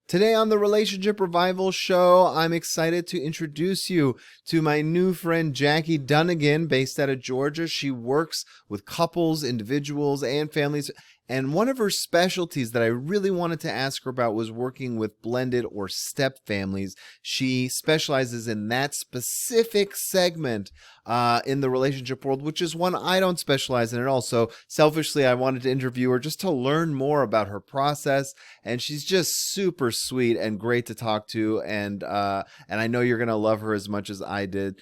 Today on the Relationship Revival Show, I'm excited to introduce you to my new friend Jackie Dunagan, based out of Georgia. She works with couples, individuals, and families. And one of her specialties that I really wanted to ask her about was working with blended or step families. She specializes in that specific segment in the relationship world, which is one I don't specialize in at all. So selfishly, I wanted to interview her just to learn more about her process. And she's just super sweet and great to talk to. And I know you're going to love her as much as I did.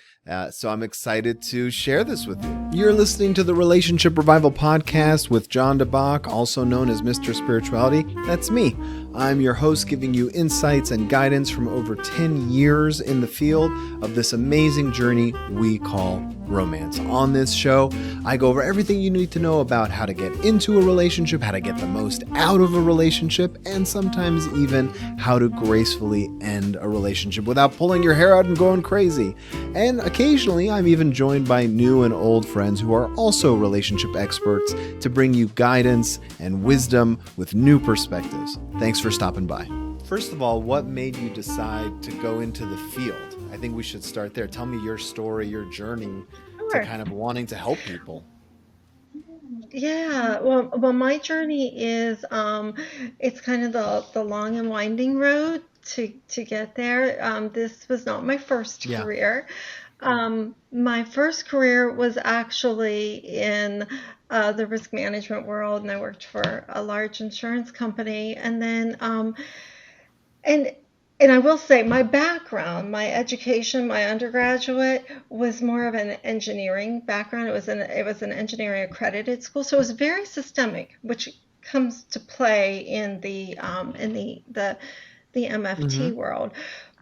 So I'm excited to share this with you. You're listening to the Relationship Revival Podcast with John DeBach, also known as Mr. Spirituality. That's me. I'm your host, giving you insights and guidance from over 10 years in the field of this amazing journey we call romance. On this show, I go over everything you need to know about how to get into a relationship, how to get the most out of a relationship, and sometimes even how to gracefully end a relationship without pulling your hair out and going crazy. And occasionally, I'm even joined by new and old friends who are also relationship experts to bring you guidance and wisdom with new perspectives. Thanks for stopping by. First of all, what made you decide to go into the field? I think we should start there. Tell me your story, your journey to Sure. kind of wanting to help people. Yeah. Well, my journey is it's kind of the long and winding road to get there. This was not my first Yeah. career. My first career was actually in the risk management world, and I worked for a large insurance company. And and I will say my background, my education, my undergraduate was more of an engineering background. It was an engineering accredited school, so it was very systemic, which comes to play in the MFT Mm-hmm. world.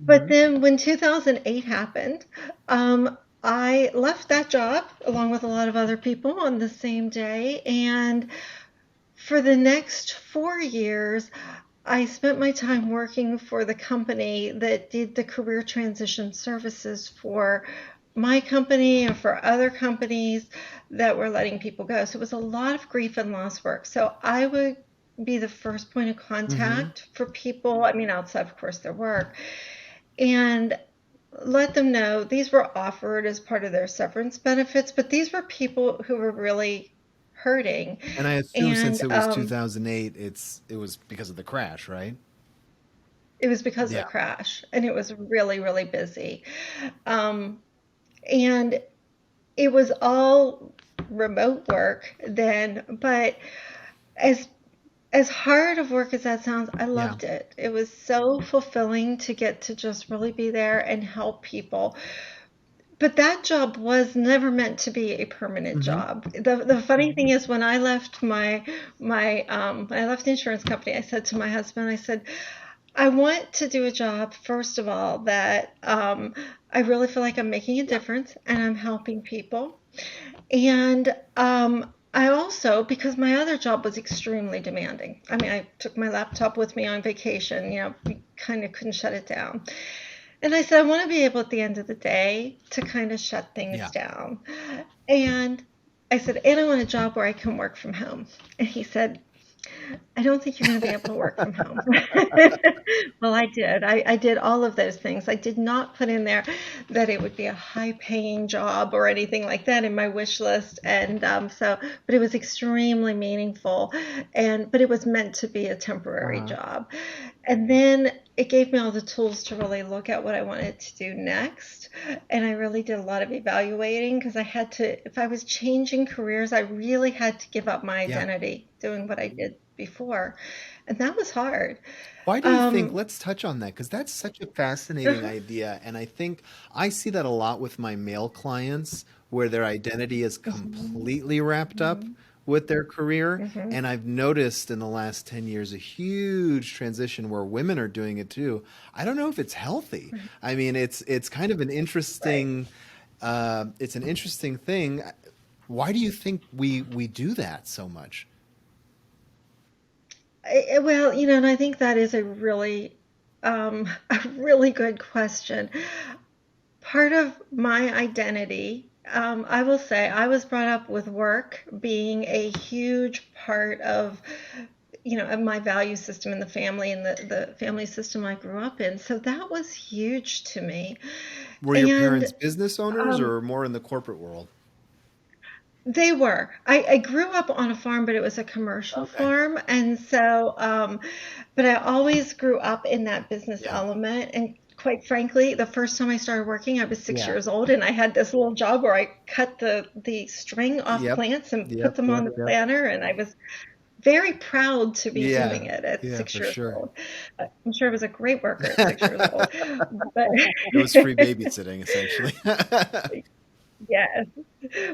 But Mm-hmm. then when 2008 happened, I left that job along with a lot of other people on the same day, and for the next 4 years, I spent my time working for the company that did the career transition services for my company and for other companies that were letting people go. So it was a lot of grief and loss work. So I would be the first point of Mm-hmm. contact for people, I mean, outside, of course, their work, and let them know these were offered as part of their severance benefits, but these were people who were really hurting. And I assume since And it was 2008, it was because of the crash, right? it was because of the Yeah. crash, and it was really, really busy. Um, and it was all remote work then, but as as hard of work as that sounds, I Yeah. loved it. It was so fulfilling to get to just really be there and help people. But that job was never meant to be a permanent Mm-hmm. job. The funny thing is, when I left I left the insurance company, I said to my husband, I said, I want to do a job, first of all, that I really feel like I'm making a Yeah. difference and I'm helping people. And I also, because my other job was extremely demanding. I mean, I took my laptop with me on vacation, we kind of couldn't shut it down. And I said, I want to be able at the end of the day to kind of shut things Yeah. down. And I said, and I want a job where I can work from home. And he said, I don't think you're going to be able to work from home. Well, I did. I did all of those things. I did not put in there that it would be a high paying job or anything like that in my wish list. And but it was extremely meaningful. But it was meant to be a temporary Uh-huh. job. And then it gave me all the tools to really look at what I wanted to do next. And I really did a lot of evaluating because I had to, if I was changing careers, I really had to give up my Yeah. identity doing what I did before. And that was hard. Why do you think, Um, let's touch on that because that's such a fascinating idea. And I think I see that a lot with my male clients where their identity is mhm, completely wrapped up mhm, with their career. mhm. And I've noticed in the last 10 years a huge transition where women are doing it too. I don't know if it's healthy. Right, I mean, it's kind of an right. interesting it's an interesting thing. Why do you think we do that so much? Well, and I think that is a really good question. Part of my identity, I will say, I was brought up with work being a huge part of my value system in the family and the family system I grew up in. So that was huge to me. Were your And parents business owners um, or more in the corporate world? they were. I grew up on a farm, but it was a commercial Okay. farm. And so, but I always grew up in that business Yeah. element. And quite frankly, the first time I started working, I was six Yeah. years old and I had this little job where I cut the string off Yep. plants and put Yep. them on Yep. the Yep. planter. And I was very proud to be Yeah. doing it at Yeah, six for years sure. old. I'm sure I was a great worker at 6 years old. But It was free babysitting, essentially. yes.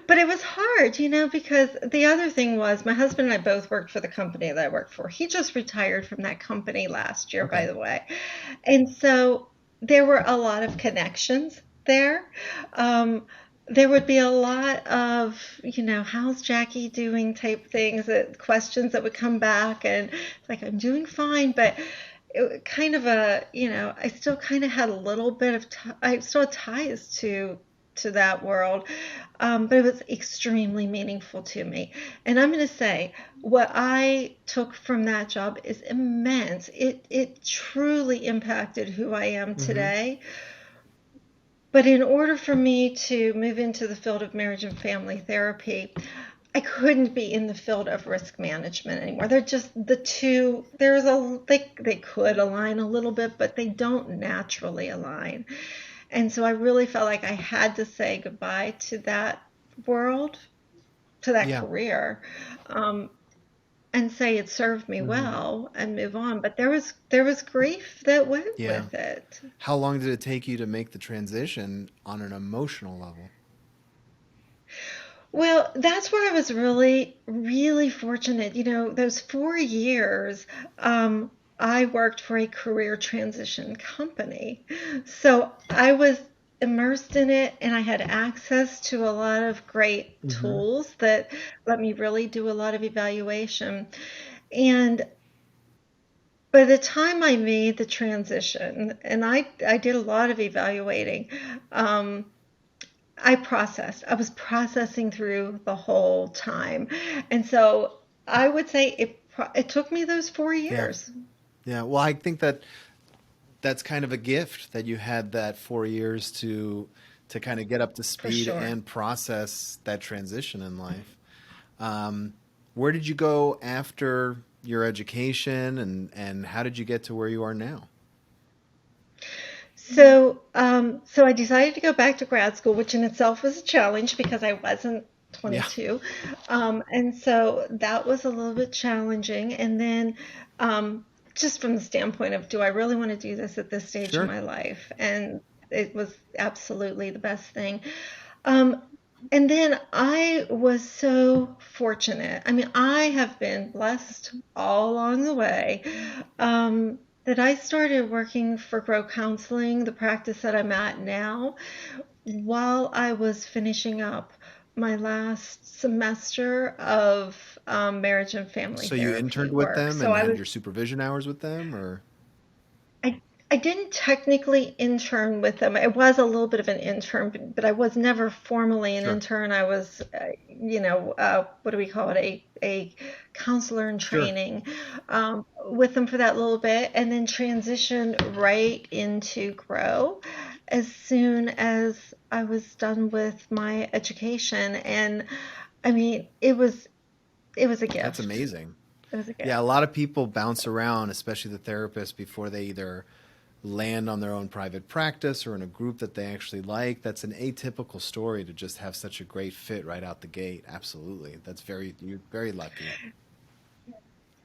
But it was hard, because the other thing was my husband and I both worked for the company that I worked for. He just retired from that company last year, by Okay. the way. And so there were a lot of connections there. Um, there would be a lot of, how's Jackie doing type things, questions that would come back, and it's like, I'm doing fine, but it kind of I still kind of had a little bit of, I still had ties to that world. But it was extremely meaningful to me. And I'm going to say what I took from that job is immense. It truly impacted who I am Hmm. today. But in order for me to move into the field of marriage and family therapy, I couldn't be in the field of risk management anymore. They're just the two, they could align a little bit, but they don't naturally align. And so I really felt like I had to say goodbye to that world, to that Yeah. career, um, and say it served me Hmm. well and move on. But there was grief that went Yeah. with it. How long did it take you to make the transition on an emotional level? Well, that's where I was really, really fortunate. Those 4 years, I worked for a career transition company. So I was immersed in it and I had access to a lot of great Hmm. tools that let me really do a lot of evaluation. And by the time I made the transition, and I did a lot of evaluating, um, I was processing through the whole time. And so I would say it took me those four Yeah. years Yeah. Well, I think that that's kind of a gift that you had that 4 years to kind of get up to for speed sure. and process that transition in life. Um, where did you go after your education, and how did you get to where you are now? So I decided to go back to grad school, which in itself was a challenge because I wasn't Yeah. 22. And so that was a little bit challenging. And then, just from the standpoint of, do I really want to do this at this stage in Sure. my life? And it was absolutely the best thing. Um, and then I was so fortunate. I mean, I have been blessed all along the way. That I started working for Grow Counseling, the practice that I'm at now, while I was finishing up my last semester of marriage and family So you therapy interned with work. them So and I had was your supervision hours with them, or I I didn't technically intern with them. I was a little bit of an intern, but I was never formally an sure, intern. I was, what do we call it? A counselor in sure. training with them for that little bit, and then transitioned right into Grow as soon as I was done with my education. And I mean, it was a That's gift. amazing. It was a Yeah, a gift lot of people bounce around, especially the therapists, before they either land on their own private practice or in a group that they actually like. That's an atypical story to just have such a great fit right out the gate. Absolutely. You're very lucky.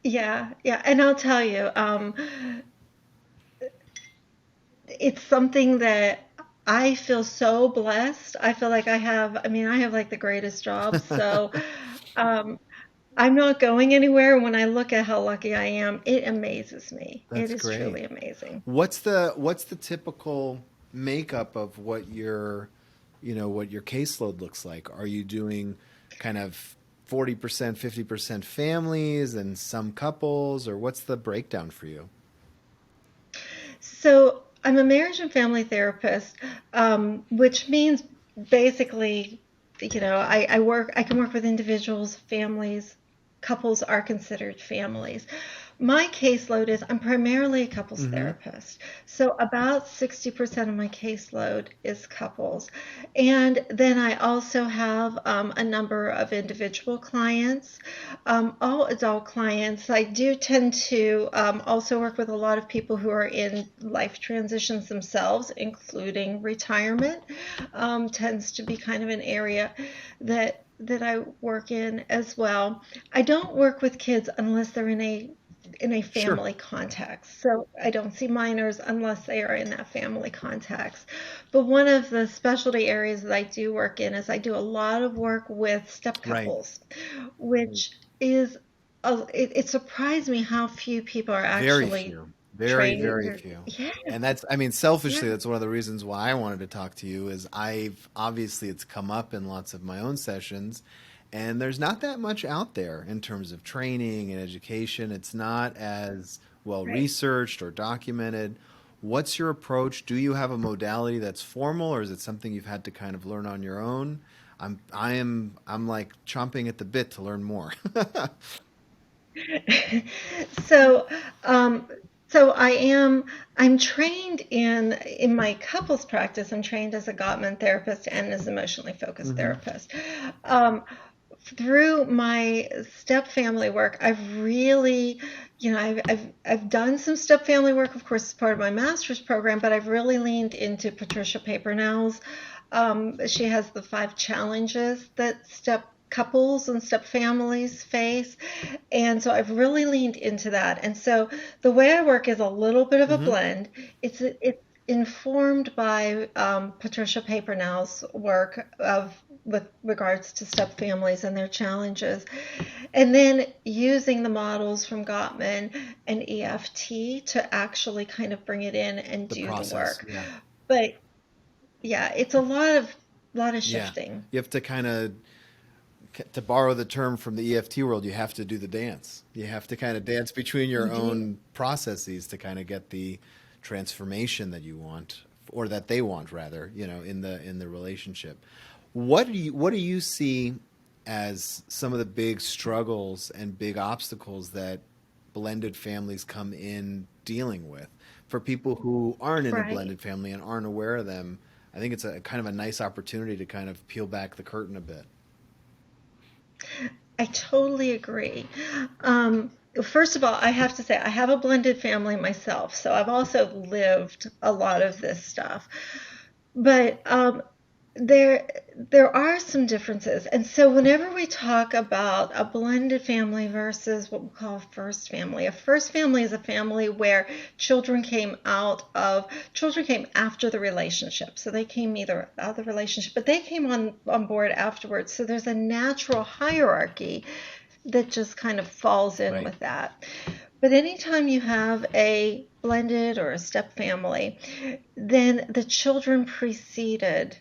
Yeah, yeah, and I'll tell you, it's something that I feel so blessed. I feel like I mean, I have like the greatest job. So, um, I'm not going anywhere. When I look at how lucky I am, it amazes me. It That's is great. truly amazing. What's the typical makeup of what your caseload looks like? Are you doing kind of 40%, 50% families and some couples, or what's the breakdown for you? So, I'm a marriage and family therapist, which means basically, I can work with individuals, families, couples are considered families. My caseload is I'm primarily a couples Mm-hmm. therapist. So about 60% of my caseload is couples. And then I also have a number of individual clients, all adult clients. I do tend to also work with a lot of people who are in life transitions themselves, including retirement. Tends to be kind of an area that I work in as well. I don't work with kids unless they're in a Sure. family context. So I don't see minors unless they are in that family context. But one of the specialty areas that I do work in is I do a lot of work with step Right. couples, which is it surprised me how few people are Very actually few. Very, trained. very few. Yeah, And that's, I mean, yeah, selfishly, that's one of the reasons why I wanted to talk to you is I've obviously it's come up in lots of my own sessions, and there's not that much out there in terms of training and education. It's not as well right. researched or documented. What's your approach? Do you have a modality that's formal, or is it something you've had to kind of learn on your own? I'm like chomping at the bit to learn more. So, um, so I'm trained in my couples practice. I'm trained as a Gottman therapist and as an emotionally focused Hmm. therapist. Um, Through my step family work, I've really, I've done some step family work, of course, as part of my master's program, but I've really leaned into Patricia Papernell's. She has the 5 challenges that step couples and step families face. And so I've really leaned into that. And so the way I work is a little bit of a Hmm. blend. It's informed by Patricia Papernell's work of with regards to step families and their challenges, and then using the models from Gottman and EFT to actually kind of bring it in and The do the process. work. Yeah. But yeah, it's a lot of Yeah. shifting. You have to kind of, to borrow the term from the EFT world, you have to do the dance. You have to kind of dance between You your do. own processes to kind of get the transformation that you want or that they want rather, in the relationship. What do you see as some of the big struggles and big obstacles that blended families come in dealing with for people who aren't in a Right. blended family and aren't aware of them? I think it's a kind of a nice opportunity to kind of peel back the curtain a bit. I totally agree. First of all, I have to say I have a blended family myself, so I've also lived a lot of this stuff. But there there are some differences. And so whenever we talk about a blended family versus what we call a first family is a family where children came after the relationship. So they came either out of the relationship, but they came on board afterwards. So there's a natural hierarchy that just kind of falls in Right. with that. But anytime you have a blended or a step family, then the children preceded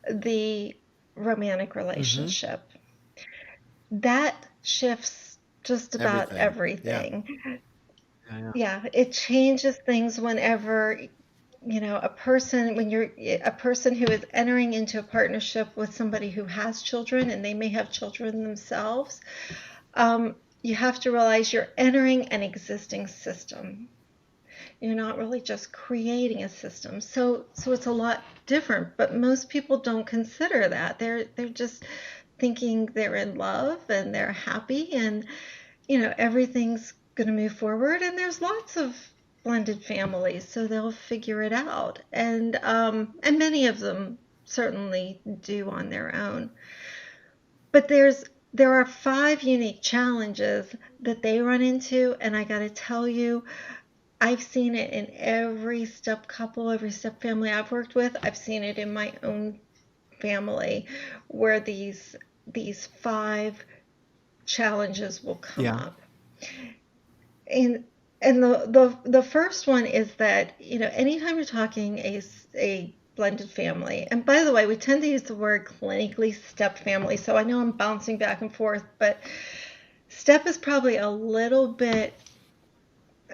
the romantic Mm-hmm. relationship. That shifts just about Everything. Yeah. everything. Yeah. Yeah. Yeah, it changes things whenever, when you're a person who is entering into a partnership with somebody who has children and they may have children themselves. You have to realize you're entering an existing system. You're not really just creating a system. So it's a lot different, but most people don't consider that. They're just thinking they're in love and they're happy and everything's going to move forward, and there's lots of blended families, so they'll figure it out. And many of them certainly do on their own. But there are 5 unique challenges that they run into, and I got to tell you, I've seen it in every step couple, every step family I've worked with. I've seen it in my own family where these 5 challenges will come Yeah. up. And the first one is that, anytime you're talking a blended family, and by the way, we tend to use the word clinically step family, so I know I'm bouncing back and forth, but step is probably a little bit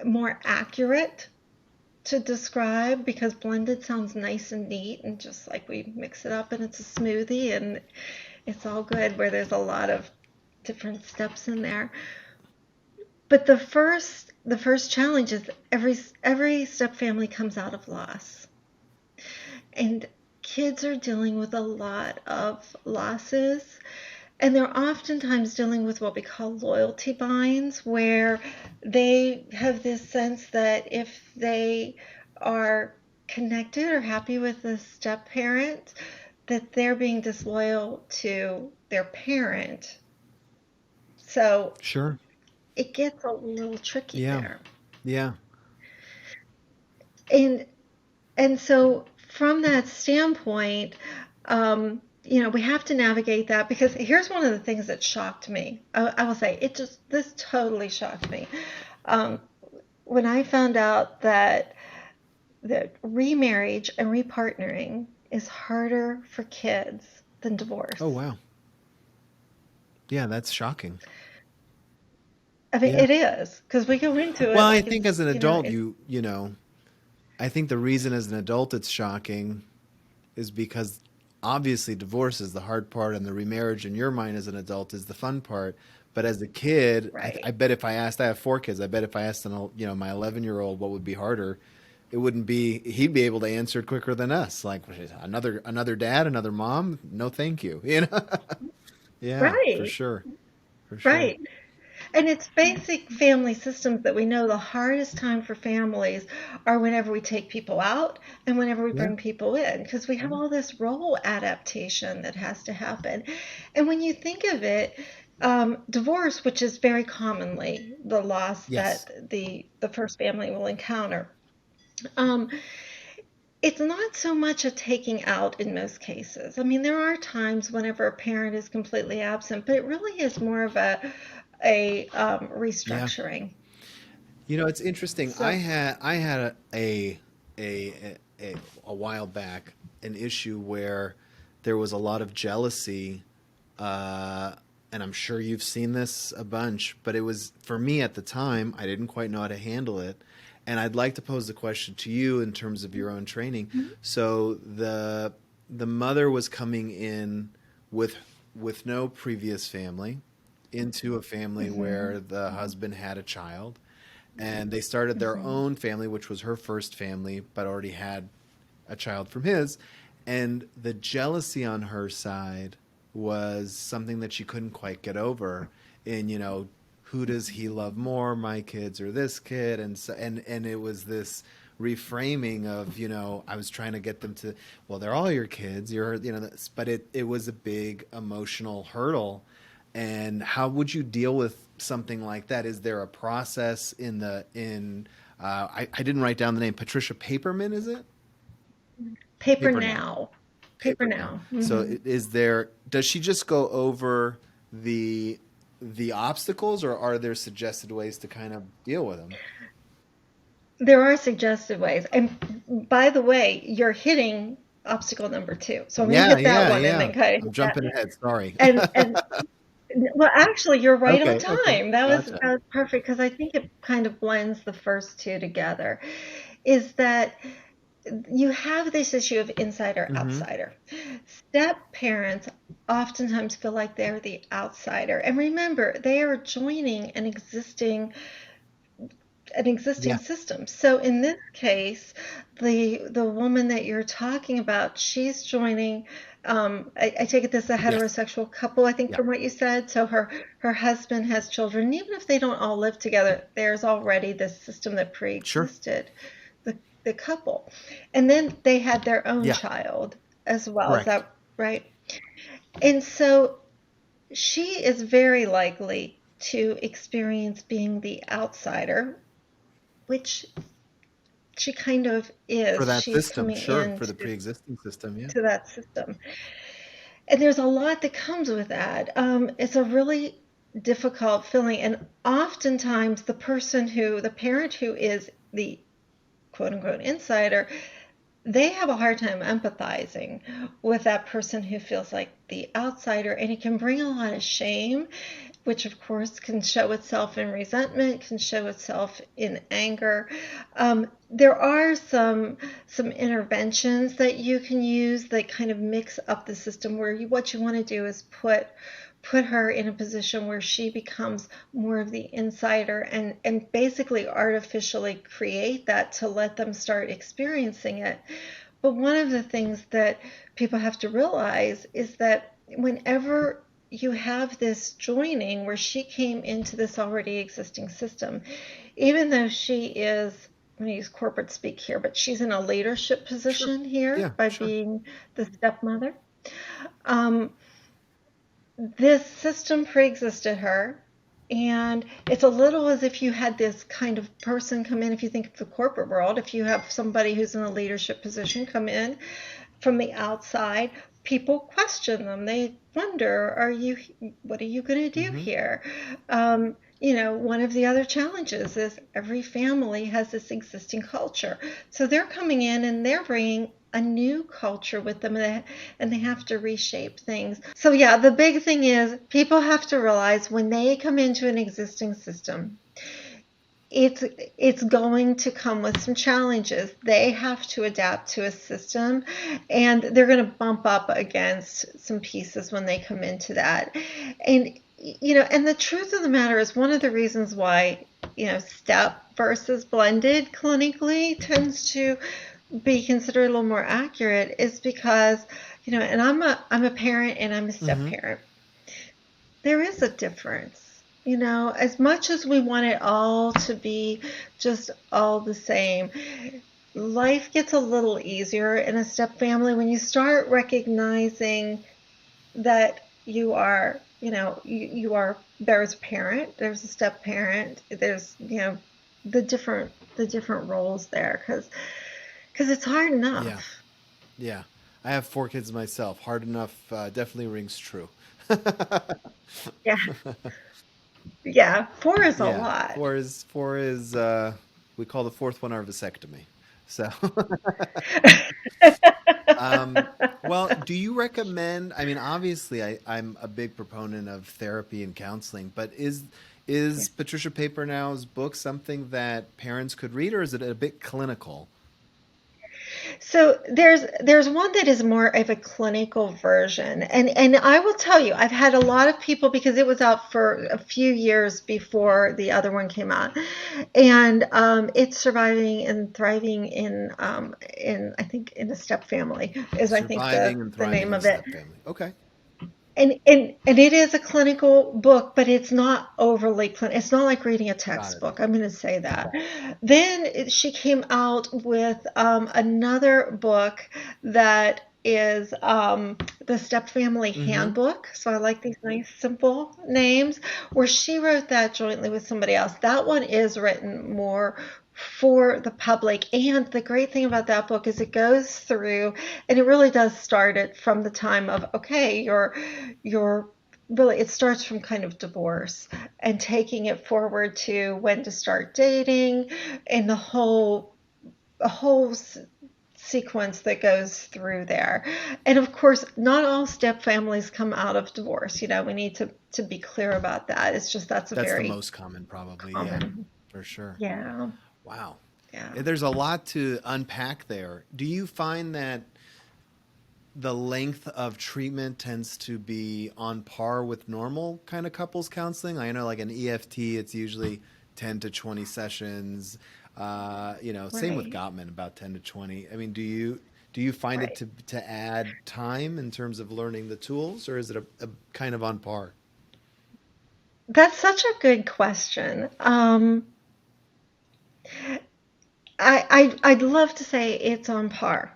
more accurate to describe because blended sounds nice and neat and just like we mix it up and it's a smoothie and it's all good, where there's a lot of different steps in there. But the first challenge is every step family comes out of loss. And kids are dealing with a lot of losses. And they're oftentimes dealing with what we call loyalty binds, where they have this sense that if they are connected or happy with a step parent, that they're being disloyal to their parent. So Sure. it gets a little tricky Yeah. there. Yeah. And and so from that standpoint, we have to navigate that because here's one of the things that shocked me. I will say this totally shocked me. Um, when I found out that remarriage and repartnering is harder for kids than Oh, divorce. wow. Yeah, that's shocking. I mean, Yeah. it is because we go into Well, it I like think it's, as an you know, adult, it's I think the reason as an adult it's shocking is because obviously divorce is the hard part and the remarriage in your mind as an adult is the fun part. But as a kid, I right. bet if I asked, I have four kids, I bet if I asked my 11-year-old what would be harder, it wouldn't be, he'd be able to answer it quicker than us. Like another dad, another mom. No, thank you. Yeah, for Right. sure. For sure. Right. And it's basic family systems that we know the hardest time for families are whenever we take people out and whenever we Yeah. bring people in, because we have all this role adaptation that has to happen. And when you think of it, divorce, which is very commonly the loss Yes. that the first family will encounter, um, it's not so much a taking out in most cases. I mean, there are times whenever a parent is completely absent, but it really is more of a Yeah. restructuring. It's interesting. I So, had I had a while back an issue where there was a lot of jealousy, uh, and I'm sure you've seen this a bunch. But it was for me at the time, I didn't quite know how to handle it, and I'd like to pose the question to you in terms of your own training. So the mother was coming in with no previous family into a family mhm, where the husband had a child, and they started their mhm. own family, which was her first family, but already had a child from his. And the jealousy on her side was something that she couldn't quite get over. And who does he love more, my kids or this kid? And so, and it was this reframing of I was trying to get them to, well, they're all your kids, but it was a big emotional hurdle. And how would you deal with something like that? Is there a process I didn't write down the name. Patricia Paperman, is it? Paper Paper now. now. Paper Paper now. now. So Hmm. does she just go over the the obstacles, or are there suggested ways to kind of deal with them? There are suggested ways. And by the way, you're hitting obstacle number two. So I'm going to Yeah, hit that yeah, one and yeah. then kind of I'm hit that. jumping ahead. Sorry. And well, actually, you're right on Okay, okay. time. Gotcha. That was perfect because I think it kind of blends the first two together. Is that you have this issue of insider Mm-hmm. outsider. Step parents oftentimes feel like they're the outsider. And remember, they are joining an existing Yeah. system. So in this case, the woman that you're talking about, she's joining. I take it this is a Yes. heterosexual couple, I think, Yeah. from what you said. So her husband has children. Even if they don't all live together, there's already this system that Sure. pre-existed the couple, and then they had their own Yeah. child as well. Is Correct. that right? And so she is very likely to experience being the outsider, which she kind of For is. that She's system, coming sure. For into the pre-existing system, yeah. to that system. And there's a lot that comes with that. It's a really difficult feeling. And oftentimes, the parent who is the quote unquote insider, they have a hard time empathizing with that person who feels like the outsider. And it can bring a lot of shame, which of course can show itself in resentment, can show itself in anger. There are some interventions that you can use that kind of mix up the system where what you want to do is put her in a position where she becomes more of the insider and basically artificially create that to let them start experiencing it. But one of the things that people have to realize is that whenever you have this joining where she came into this already existing system, even though she is, I'm going to use corporate speak here, but she's in a leadership Sure. position here Yeah, by sure. being the stepmother. Um, this system pre-existed her, and it's a little as if you had this kind of person come in. If you think of the corporate world, if you have somebody who's in a leadership position come in from the outside, people question them. They wonder, what are you going to do Mm-hmm. here? One of the other challenges is every family has this existing culture. So they're coming in and they're bringing a new culture with them, and they have to reshape things. So, yeah, the big thing is people have to realize when they come into an existing system, it's it's going to come with some challenges. They have to adapt to a system, and they're going to bump up against some pieces when they come into that. And the truth of the matter is one of the reasons why, step versus blended clinically tends to be considered a little more accurate is because, and I'm a parent and I'm a step Mm-hmm. parent. There is a difference. As much as we want it all to be just all the same, life gets a little easier in a step family when you start recognizing that there's a parent, there's a step parent, there's, the different roles there, because it's hard Yeah. enough. Yeah. I have four kids myself. Hard enough definitely rings true. Yeah, yeah, four is a Yeah. lot. Four is we call the fourth one our vasectomy. So um well, do you recommend, I mean, obviously I'm a big proponent of therapy and counseling, but is Patricia Papernow's book something that parents could read, or is it a bit clinical? So there's one that is more of a clinical version, and I will tell you, I've had a lot of people because it was out for a few years before the other one came out, and it's surviving and thriving in I think in a step family is I think the Surviving and the thriving name in a of it. step family. Okay. And it is a clinical book, but it's not overly clinical. It's not like reading a Got it. textbook. I'm going to say that. Then she came out with another book that is the Step Family Mm-hmm. Handbook. So I like these nice, simple names, where she wrote that jointly with somebody else. That one is written more for the public. And the great thing about that book is it goes through and it really does start it from the time of, okay, you're really, it starts from kind of divorce and taking it forward to when to start dating and the whole sequence that goes through there. And of course, not all step families come out of divorce. We need to be clear about that. It's just that's a That's the very most common, probably. Yeah, common. for sure. Yeah. Wow. Yeah. Yeah, there's a lot to unpack there. Do you find that the length of treatment tends to be on par with normal kind of couples counseling? I know, like an EFT, it's usually 10 to 20 sessions. Same with Right. Gottman, about 10 to 20. I mean, do you find it Right. to add time in terms of learning the tools, or is it a kind of on par? That's such a good question. I'd love to say it's on par.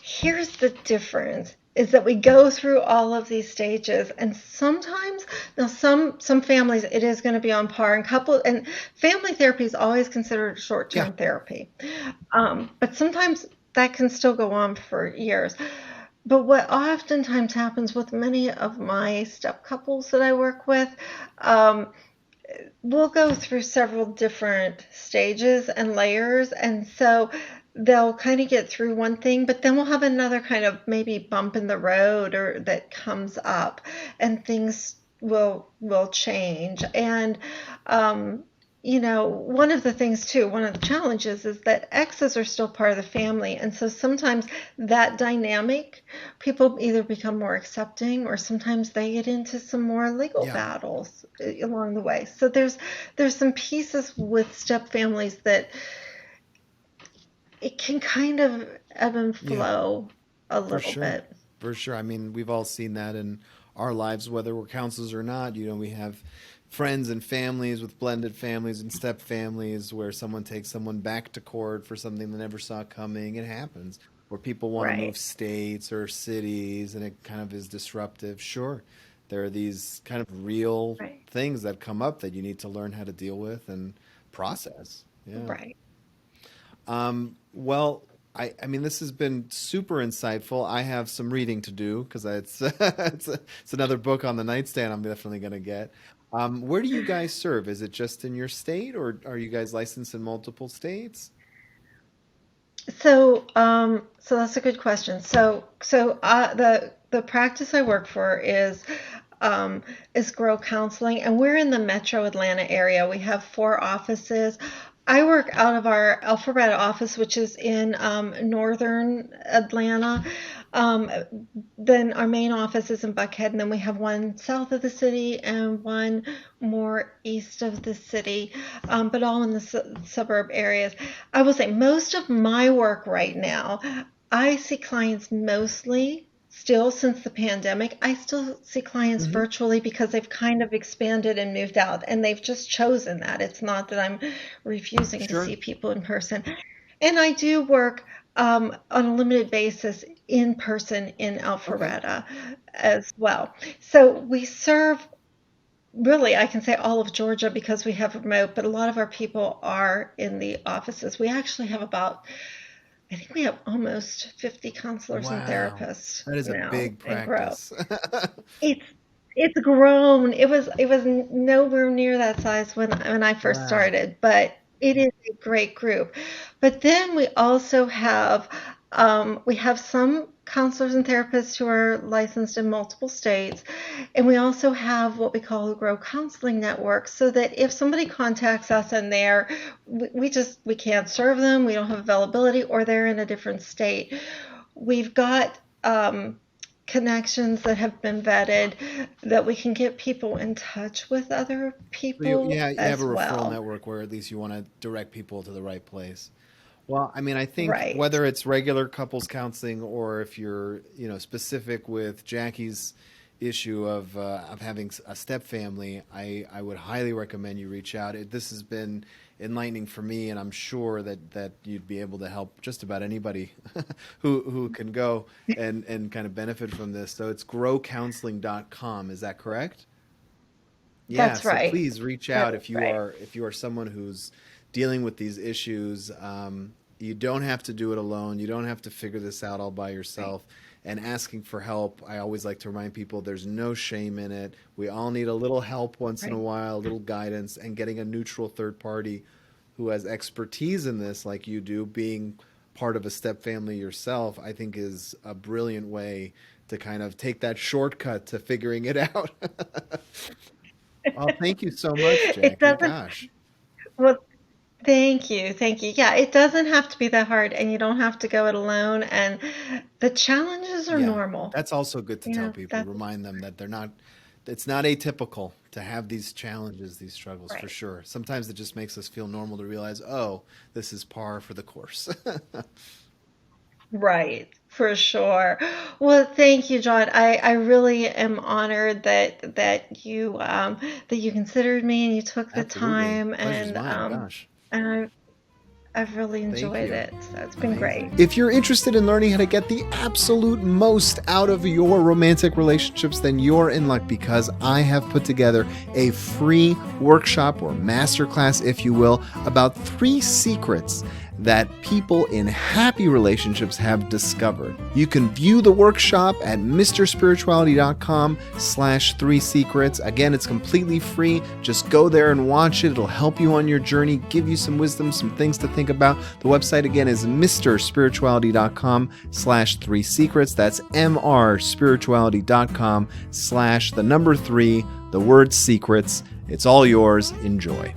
Here's the difference is that we go through all of these stages, and sometimes, now some families it is going to be on par, and family therapy is always considered Yeah. short-term therapy. But sometimes that can still go on for years. But what oftentimes happens with many of my step couples that I work with, um, we'll go through several different stages and layers. And so they'll kind of get through one thing, but then we'll have another kind of maybe bump in the road or that comes up and things will change. And one of the things too, one of the challenges is that exes are still part of the family. And so sometimes that dynamic, people either become more accepting or sometimes they get into some more legal Yeah, battles along the way. So there's some pieces with step families that it can kind of ebb and yeah, flow a for little sure. bit. For sure. I mean, we've all seen that in our lives, whether we're counselors or not. We have friends and families with blended families and step families where someone takes someone back to court for something they never saw coming. It happens. Where people want to move Right. states or cities and it kind of is disruptive. Sure, there are these kind of real Right. things that come up that you need to learn how to deal with and process. Yeah. Right. Well, I mean, this has been super insightful. I have some reading to do because it's another book on the nightstand I'm definitely going to get. Where do you guys serve? Is it just in your state, or are you guys licensed in multiple states? So that's a good question. The practice I work for is Grow Counseling, and we're in the Metro Atlanta area. We have 4 offices. I work out of our Alpharetta office, which is in northern Atlanta. Um, then our main office is in Buckhead, and then we have one south of the city and one more east of the city, but all in the suburb areas. I will say most of my work right now, I see clients mostly still since the pandemic. I still see clients Hmm. virtually because they've kind of expanded and moved out and they've just chosen that. It's not that I'm refusing to Sure. see people in person. And I do work on a limited basis in person in Okay. Alpharetta as well. So we serve really, I can say all of Georgia because we have remote, but a lot of our people are in the offices. We actually have I think we have almost 50 counselors and Wow. therapists That is a now big and grow. practice. It's it's grown. It was nowhere near that size when I first Wow. started, but it is a great group. But then we have some counselors and therapists who are licensed in multiple states, and we also have what we call a Grow Counseling Network, so that if somebody contacts us and we can't serve them, we don't have availability, or they're in a different state, we've got connections that have been vetted that we can get people in touch with other So you, people yeah, you have a as referral well. network where at least you want to direct people to the right place. Well, I mean, I think Right. whether it's regular couples counseling or if you're, specific with Jackie's issue of having a step family, I would highly recommend you reach out. This has been enlightening for me, and I'm sure that you'd be able to help just about anybody who can go and kind of benefit from this. So it's growcounseling.com. Is that correct? Yeah, That's so right. please reach That out is if you right. are someone who's dealing with these issues. You don't have to do it alone. You don't have to figure this out all by Right. yourself. And asking for help, I always like to remind people there's no shame in it. We all need a little help once in a Right. while, a little guidance, and getting a neutral third party who has expertise in this, like you do, being part of a step family yourself, I think is a brilliant way to kind of take that shortcut to figuring it out. Oh, thank you so much, It Jackie. doesn't, Gosh. well, thank you. Thank you. Yeah, it doesn't have to be that hard and you don't have to go it alone. And the challenges are Yeah, normal. that's also good to You tell know, people, that's remind them that it's not atypical to have these challenges, these struggles for right. sure. Sometimes it just makes us feel normal to realize, oh, this is par for the course. Right, for sure. Well, thank you, John. I really am honored that you considered me and you took the Absolutely. time Pleasure's mine. Gosh. and I've really Thank enjoyed you. it. So it's been great. Amazing. If you're interested in learning how to get the absolute most out of your romantic relationships, then you're in luck because I have put together a free workshop or masterclass, if you will, about 3 secrets that people in happy relationships have discovered. You can view the workshop at mrspirituality.com/3secrets. Again, it's completely free. Just go there and watch it. It'll help you on your journey, give you some wisdom, some things to think about. The website again is mrspirituality.com/3secrets. That's mrspirituality.com/3, the word secrets. It's all yours. Enjoy.